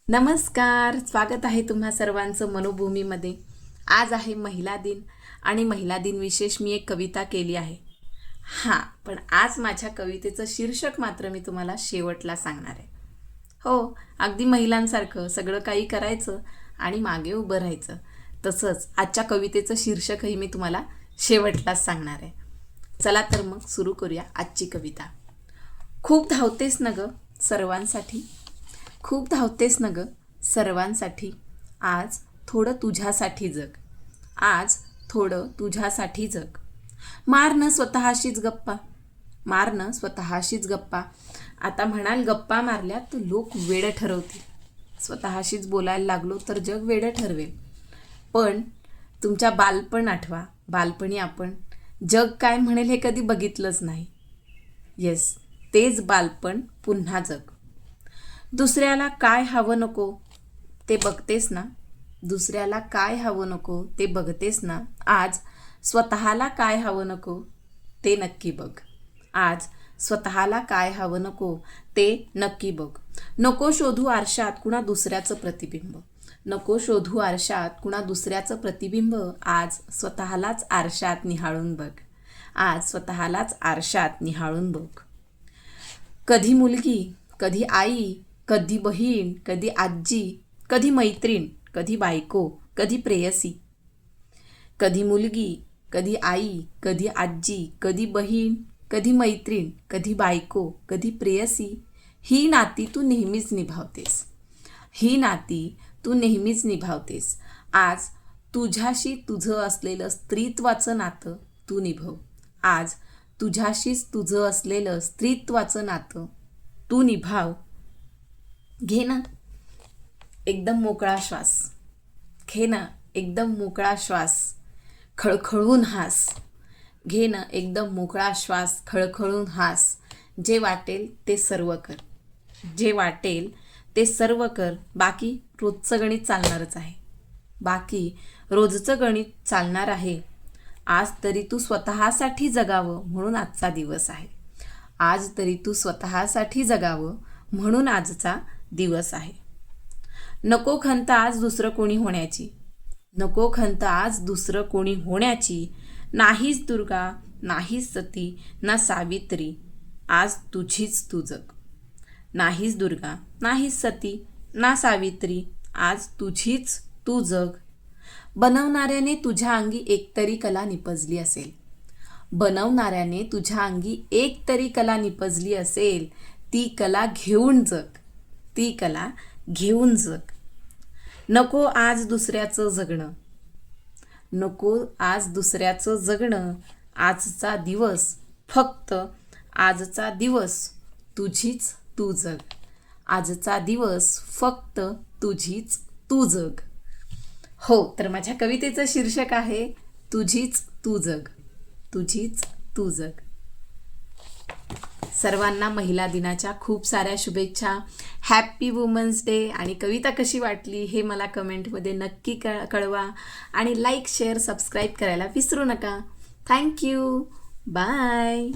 नमस्कार, स्वागत आहे तुम्हा सर्वांचं मनोभूमीमध्ये। आज आहे महिला दिन आणि महिला दिन विशेष मी एक कविता केली आहे। पण आज माझ्या कवितेचं शीर्षक मात्र मी तुम्हाला शेवटला सांगणार आहे। हो, अगदी महिलांसारखं सगळं काही करायचं आणि मागे उभं राहायचं। तसंच आजच्या कवितेचं शीर्षकही मी तुम्हाला शेवटलाच सांगणार आहे। चला तर मग सुरू करूया आजची कविता। खूप धावतेस न ग सर्वांसाठी, खूप धावतेस न ग सर्वांसाठी, आज थोडं तुझ्यासाठी जग, आज थोडं तुझ्यासाठी जग। मार न स्वतःशीच गप्पा, मार न स्वतःशीच गप्पा। आता म्हणाल गप्पा मारल्या तर लोक वेडं ठरवतील, स्वतःशीच बोलायला लागलो तर जग वेडं ठरवेल। पण तुमच्या बालपण आठवा, बालपणी आपण जग काय म्हणेल हे कधी बघितलंच नाही। येस, तेच बालपण पुन्हा जग। दुसऱ्याला काय हवं नको ते बघतेस ना, दुसऱ्याला काय हवं नको ते बघतेस ना, आज स्वतःला काय हवं नको ते नक्की बघ, आज स्वतःला काय हवं नको ते नक्की बघ। नको शोधू आरशात कुणा दुसऱ्याचं प्रतिबिंब, नको शोधू आरशात कुणा दुसऱ्याचं प्रतिबिंब, आज स्वतःलाच आरशात निहाळून बघ, आज स्वतःलाच आरशात निहाळून बघ। कधी मुलगी, कधी आई, कधी बहीण, कधी आजी, कधी मैत्रीण, कधी बायको, कधी प्रेयसी। कधी मुलगी, कधी आई, कधी आजी, कधी बहीण, कधी मैत्रीण, कधी बायको, कधी प्रेयसी। ही नाती तू नेहमीच निभावतेस, ही नाती तू नेहमीच निभावतेस। आज तुझ्याशी तुझं असलेलं स्त्रीत्वाचं नातं तू निभव, आज तुझ्याशीच तुझं असलेलं स्त्रीत्वाचं नातं तू निभाव। घे ना एकदम मोकळा श्वास, घे ना एकदम मोकळा श्वास, खळखळून हास, घे ना एकदम मोकळा श्वास, खळखळून हास। जे वाटेल ते सर्व कर, जे वाटेल ते सर्व कर, बाकी रोजचं गणित चालणारच आहे, बाकी रोजचं गणित चालणार आहे। आज तरी तू स्वतःसाठी जगावं म्हणून आजचा दिवस आहे, आज तरी तू स्वतःसाठी जगावं म्हणून आजचा दिवस आहे। नको खंत आज दुसरं कोणी होण्याची, नको खंत आज दुसरं कोणी होण्याची। नाहीच दुर्गा, नाहीच सती, ना सावित्री, आज तुझीच तू जग, नाहीच दुर्गा, नाहीच सती, ना सावित्री, आज तुझीच तू जग। बनवणाऱ्याने तुझ्या अंगी एकतरी कला निपजली असेल, बनवणाऱ्याने तुझ्या अंगी एकतरी कला निपजली असेल, ती कला घेऊन जग, ती कला घेऊन जग। नको आज दुसऱ्याचं जगणं, नको आज दुसऱ्याचं जगणं, आजचा दिवस फक्त आजचा दिवस तुझीच तू जग, आजचा दिवस फक्त तुझीच तू जग। हो, तर माझ्या कवितेचं शीर्षक आहे तुझीच तू जग, तुझीच तू जग। सर्वांना महिला दिनाच्या खूप साऱ्या शुभेच्छा, हॅपी वुमन्स डे। आणि कविता कशी वाटली हे मला कमेंटमध्ये नक्की कळवा आणि लाईक शेअर सबस्क्राईब करायला विसरू नका। Thank you, bye.